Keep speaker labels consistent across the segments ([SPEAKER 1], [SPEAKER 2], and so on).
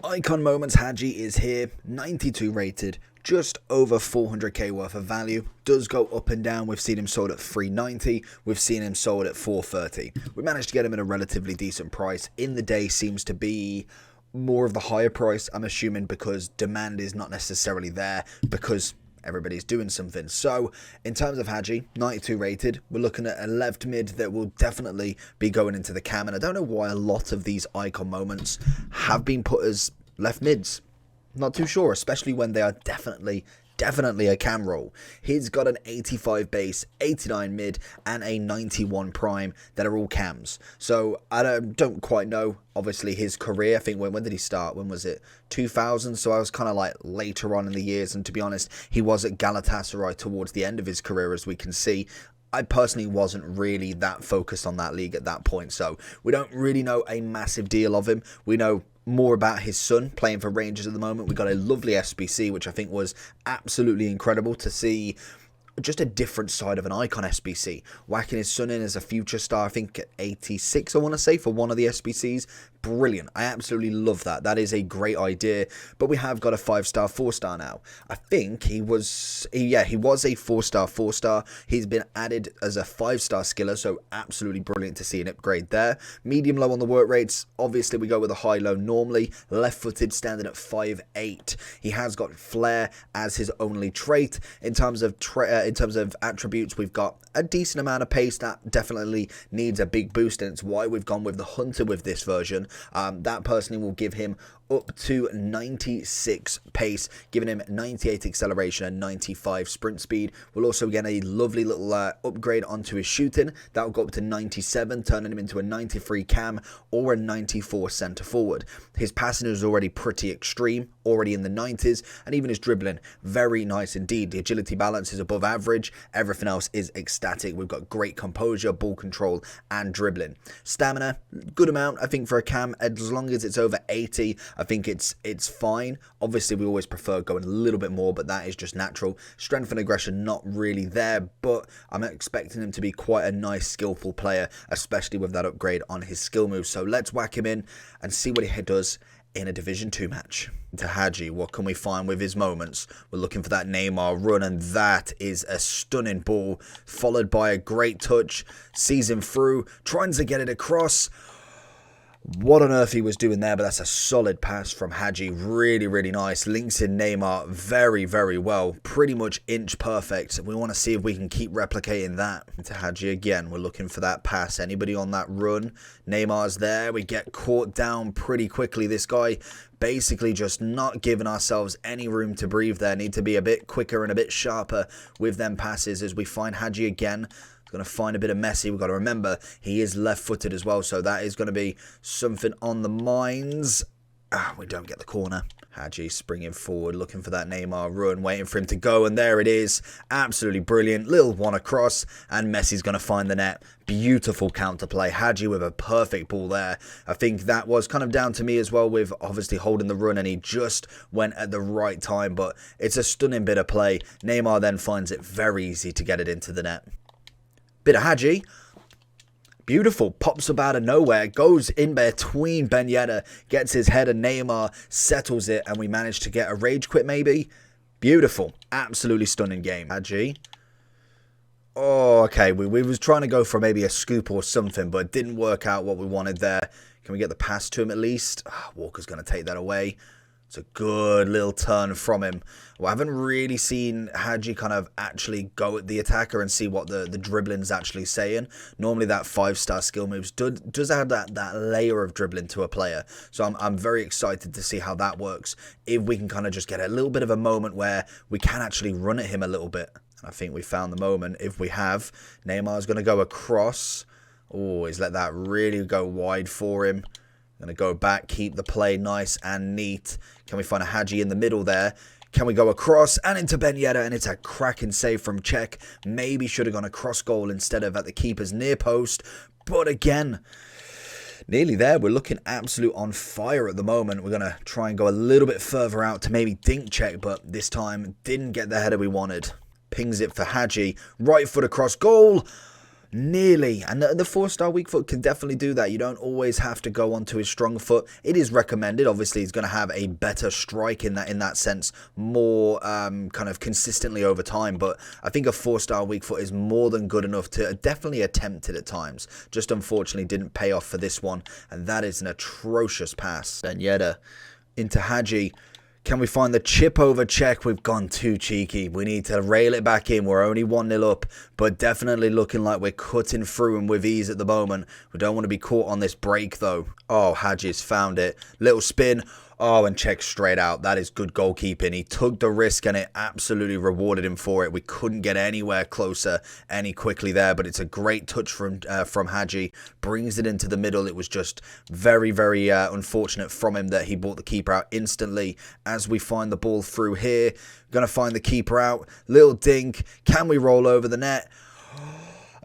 [SPEAKER 1] Icon Moments Hagi is here, 92 rated, just over 400k worth of value. Does go up and down. We've seen him sold at 390, we've seen him sold at 430. We managed to get him at a relatively decent price. In the day seems to be more of the higher price, I'm assuming because demand is not necessarily there because everybody's doing something. So in terms of Hagi, 92 rated, we're looking at a left mid that will definitely be going into the cam, and I don't know why a lot of these icon moments have been put as left mids. Not too sure, especially when they are definitely a cam roll. He's got an 85 base, 89 mid, and a 91 prime that are all cams. So I don't quite know, obviously, his career. I think, when did he start? When was it? 2000? So I was kind of like later on in the years, and to be honest, he was at Galatasaray towards the end of his career, as we can see. I personally wasn't really that focused on that league at that point, so we don't really know a massive deal of him. We know more about his son playing for Rangers at the moment. We got a lovely SBC, which I think was absolutely incredible to see. Just a different side of an icon SBC. Whacking his son in as a future star, I think at 86, I want to say, for one of the SBCs. Brilliant. I absolutely love that. That is a great idea. But we have got a 5-star, 4-star now. I think he was a 4-star, 4-star. He's been added as a 5-star skiller, so absolutely brilliant to see an upgrade there. Medium low on the work rates. Obviously, we go with a high low normally. Left-footed, standing at 5'8". He has got flair as his only trait. In terms of attributes, we've got a decent amount of pace that definitely needs a big boost, and it's why we've gone with the Hunter with this version. That personally will give him up to 96 pace, giving him 98 acceleration and 95 sprint speed. We'll also get a lovely little upgrade onto his shooting. That will go up to 97, turning him into a 93 cam or a 94 centre forward. His passing is already pretty extreme, already in the 90s, and even his dribbling, very nice indeed. The agility balance is above average. Everything else is ecstatic. We've got great composure, ball control, and dribbling. Stamina, good amount, I think, for a cam. As long as it's over 80, I think it's fine. Obviously, we always prefer going a little bit more, but that is just natural. Strength and aggression, not really there, but I'm expecting him to be quite a nice, skillful player, especially with that upgrade on his skill moves. So let's whack him in and see what he does in a Division 2 match. To Hagi, what can we find with his moments? We're looking for that Neymar run, and that is a stunning ball, followed by a great touch, sees him through, trying to get it across. What on earth he was doing there, but that's a solid pass from Hagi. Really, really nice. Links in Neymar very, very well. Pretty much inch perfect. We want to see if we can keep replicating that. To Hagi again. We're looking for that pass. Anybody on that run? Neymar's there. We get caught down pretty quickly. This guy basically just not giving ourselves any room to breathe there. Need to be a bit quicker and a bit sharper with them passes as we find Hagi again. Going to find a bit of Messi. We've got to remember he is left-footed as well, so that is going to be something on the minds. We don't get the corner. Hagi springing forward, looking for that Neymar run, waiting for him to go, and there it is. Absolutely brilliant. Little one across, and Messi's going to find the net. Beautiful counterplay. Hagi with a perfect ball there. I think that was kind of down to me as well, with obviously holding the run, and he just went at the right time, but it's a stunning bit of play. Neymar then finds it very easy to get it into the net. Bit of Hagi. Beautiful. Pops up out of nowhere. Goes in between Ben Yedder. Gets his header. Neymar settles it. And we manage to get a rage quit maybe. Beautiful. Absolutely stunning game. Hagi. Oh, okay. We was trying to go for maybe a scoop or something, but it didn't work out what we wanted there. Can we get the pass to him at least? Walker's going to take that away. It's a good little turn from him. Well, I haven't really seen Hagi kind of actually go at the attacker and see what the dribbling's actually saying. Normally that 5-star skill moves does add that layer of dribbling to a player. So I'm very excited to see how that works. If we can kind of just get a little bit of a moment where we can actually run at him a little bit. I think we found the moment. If we have, Neymar's going to go across. Oh, he's let that really go wide for him. Going to go back, keep the play nice and neat. Can we find a Hagi in the middle there? Can we go across and into Ben Yedder? And it's a cracking save from Czech. Maybe should have gone across goal instead of at the keeper's near post. But again, nearly there. We're looking absolute on fire at the moment. We're going to try and go a little bit further out to maybe dink Czech, but this time didn't get the header we wanted. Pings it for Hagi. Right foot across goal. Nearly. And the 4-star weak foot can definitely do that. You don't always have to go onto his strong foot. It is recommended. Obviously, he's going to have a better strike in that sense, more kind of consistently over time. But I think a 4-star weak foot is more than good enough to definitely attempt it at times. Just unfortunately didn't pay off for this one. And that is an atrocious pass. Ben Yedder into Hagi. Can we find the chip over check? We've gone too cheeky. We need to rail it back in. We're only 1-0 up, but definitely looking like we're cutting through and with ease at the moment. We don't want to be caught on this break, though. Oh, Hagi's found it. Little spin. Oh, and check straight out. That is good goalkeeping. He took the risk and it absolutely rewarded him for it. We couldn't get anywhere closer any quickly there, but it's a great touch from Hagi. Brings it into the middle. It was just very, very unfortunate from him that he brought the keeper out instantly. As we find the ball through here, going to find the keeper out. Little dink. Can we roll over the net?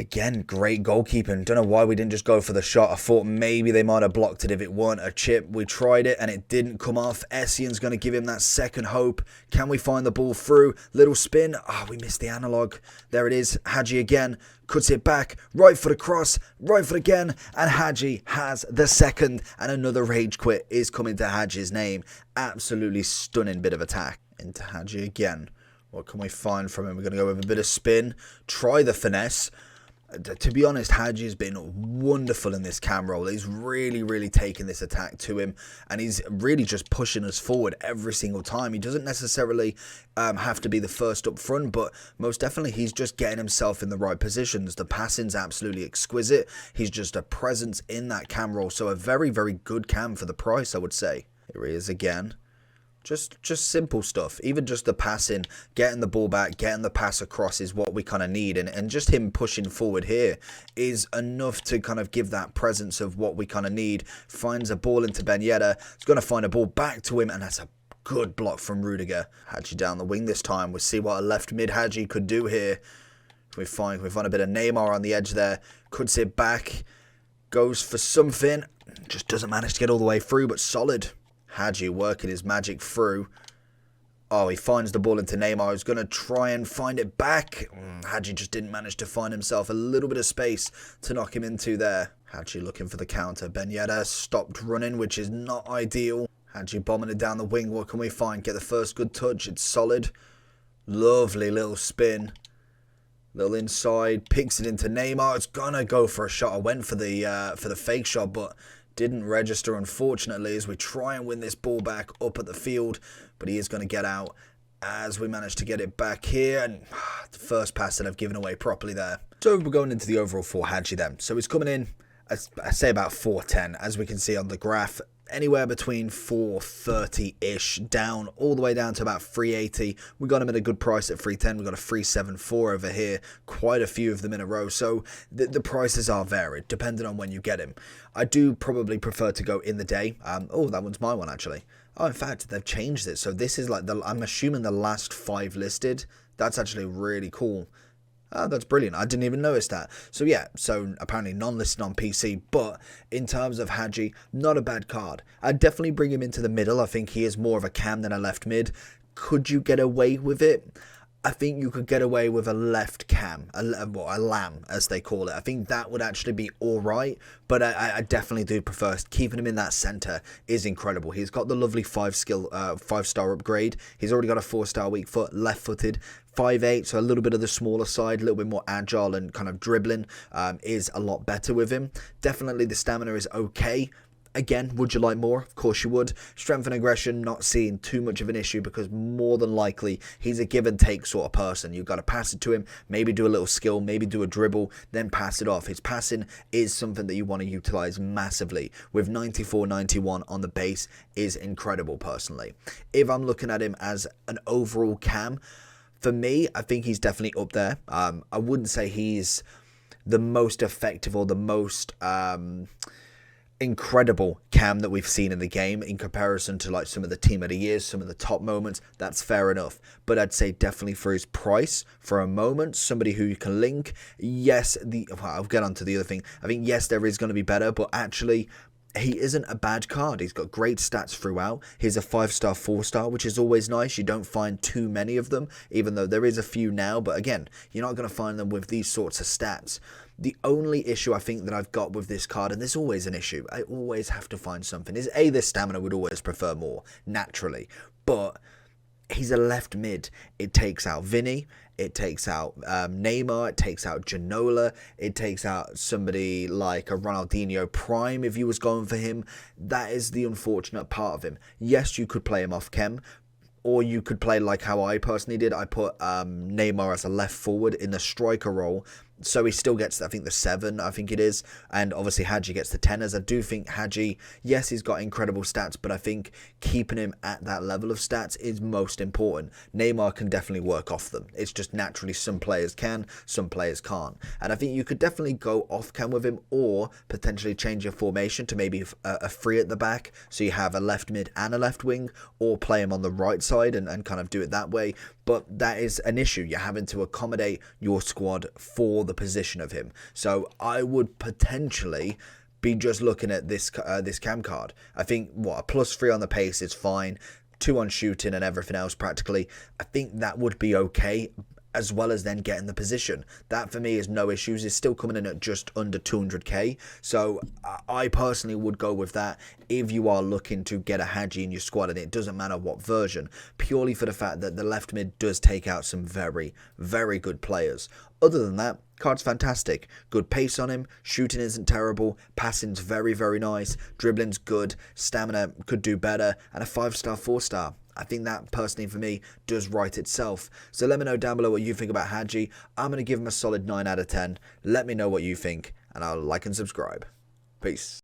[SPEAKER 1] Again, great goalkeeping. Don't know why we didn't just go for the shot. I thought maybe they might have blocked it if it weren't a chip. We tried it and it didn't come off. Essien going to give him that second hope. Can we find the ball through? Little spin. Ah, we missed the analog. There it is. Hagi again. Cuts it back. Right foot across. Right foot again. And Hagi has the second. And another rage quit is coming to Hagi's name. Absolutely stunning bit of attack. Into Hagi again. What can we find from him? We're going to go with a bit of spin. Try the finesse. To be honest, Hagi has been wonderful in this cam roll. He's really, really taken this attack to him. And he's really just pushing us forward every single time. He doesn't necessarily have to be the first up front, but most definitely he's just getting himself in the right positions. The passing's absolutely exquisite. He's just a presence in that cam roll. So a very, very good cam for the price, I would say. Here he is again. Just simple stuff. Even just the passing, getting the ball back, getting the pass across is what we kind of need. And just him pushing forward here is enough to kind of give that presence of what we kind of need. Finds a ball into Ben Yedder. He's going to find a ball back to him, and that's a good block from Rudiger. Hagi down the wing this time. We'll see what a left mid Hagi could do here. We find a bit of Neymar on the edge there. Cuts it back. Goes for something. Just doesn't manage to get all the way through, but solid. Hagi working his magic through. Oh, he finds the ball into Neymar. He's going to try and find it back. Hagi just didn't manage to find himself a little bit of space to knock him into there. Hagi looking for the counter. Ben Yedder stopped running, which is not ideal. Hagi bombing it down the wing. What can we find? Get the first good touch. It's solid. Lovely little spin. Little inside. Picks it into Neymar. It's going to go for a shot. I went for the fake shot, but didn't register, unfortunately, as we try and win this ball back up at the field. But he is going to get out as we manage to get it back here. And the first pass that I've given away properly there. So we're going into the overall for Hagi then. So he's coming in, I say about 410, as we can see on the graph. Anywhere between 430-ish down, all the way down to about 380. We got him at a good price at 310. We got a 374 over here. Quite a few of them in a row. So the prices are varied, depending on when you get him. I do probably prefer to go in the day. Oh, that one's my one, actually. Oh, in fact, they've changed it. So this is like, I'm assuming the last 5 listed. That's actually really cool. Oh, that's brilliant. I didn't even notice that. So yeah, so apparently non-listed on PC, but in terms of Hagi, not a bad card. I'd definitely bring him into the middle. I think he is more of a cam than a left mid. Could you get away with it? I think you could get away with a left cam, a lamb, as they call it. I think that would actually be all right, but I definitely do prefer keeping him in that center is incredible. He's got the lovely 5-star upgrade. He's already got a 4-star weak foot, left-footed, 5'8", so a little bit of the smaller side, a little bit more agile and kind of dribbling is a lot better with him. Definitely the stamina is okay. Again, would you like more? Of course you would. Strength and aggression, not seeing too much of an issue because more than likely he's a give and take sort of person. You've got to pass it to him, maybe do a little skill, maybe do a dribble, then pass it off. His passing is something that you want to utilize massively. With 94, 91 on the base is incredible personally. If I'm looking at him as an overall cam, for me, I think he's definitely up there. I wouldn't say he's the most effective or the most incredible cam that we've seen in the game in comparison to like some of the team of the years, some of the top moments. That's fair enough, but I'd say definitely for his price, for a moment, somebody who you can link. Yes, I'll get on to the other thing. I think yes, there is going to be better, but actually he isn't a bad card. He's got great stats throughout. He's a 5-star, 4-star, which is always nice. You don't find too many of them, even though there is a few now. But again, you're not going to find them with these sorts of stats. The only issue I think that I've got with this card, and there's always an issue, I always have to find something, is A, this stamina would always prefer more, naturally. But he's a left mid. It takes out Vinny, it takes out Neymar, it takes out Ginola, it takes out somebody like a Ronaldinho Prime if you was going for him. That is the unfortunate part of him. Yes, you could play him off chem, or you could play like how I personally did. I put Neymar as a left forward in the striker role, so he still gets, I think, the 7, I think it is. And obviously Hagi gets the 10ers. I do think Hagi, yes, he's got incredible stats, but I think keeping him at that level of stats is most important. Neymar can definitely work off them. It's just naturally some players can, some players can't. And I think you could definitely go off cam with him, or potentially change your formation to maybe a 3 at the back, so you have a left mid and a left wing, or play him on the right side and kind of do it that way. But that is an issue. You're having to accommodate your squad for the position of him. So I would potentially be just looking at this cam card. I think, what, a +3 on the pace is fine. 2 on shooting and everything else practically. I think that would be okay, as well as then getting the position. That for me is no issues. It's still coming in at just under 200k. So I personally would go with that if you are looking to get a Hagi in your squad, and it doesn't matter what version, purely for the fact that the left mid does take out some very, very good players. Other than that, card's fantastic. Good pace on him, shooting isn't terrible, passing's very, very nice, dribbling's good, stamina could do better, and a 5-star, 4-star. I think that, personally, for me, does write itself. So let me know down below what you think about Hagi. I'm going to give him a solid 9 out of 10. Let me know what you think, and I'll like and subscribe. Peace.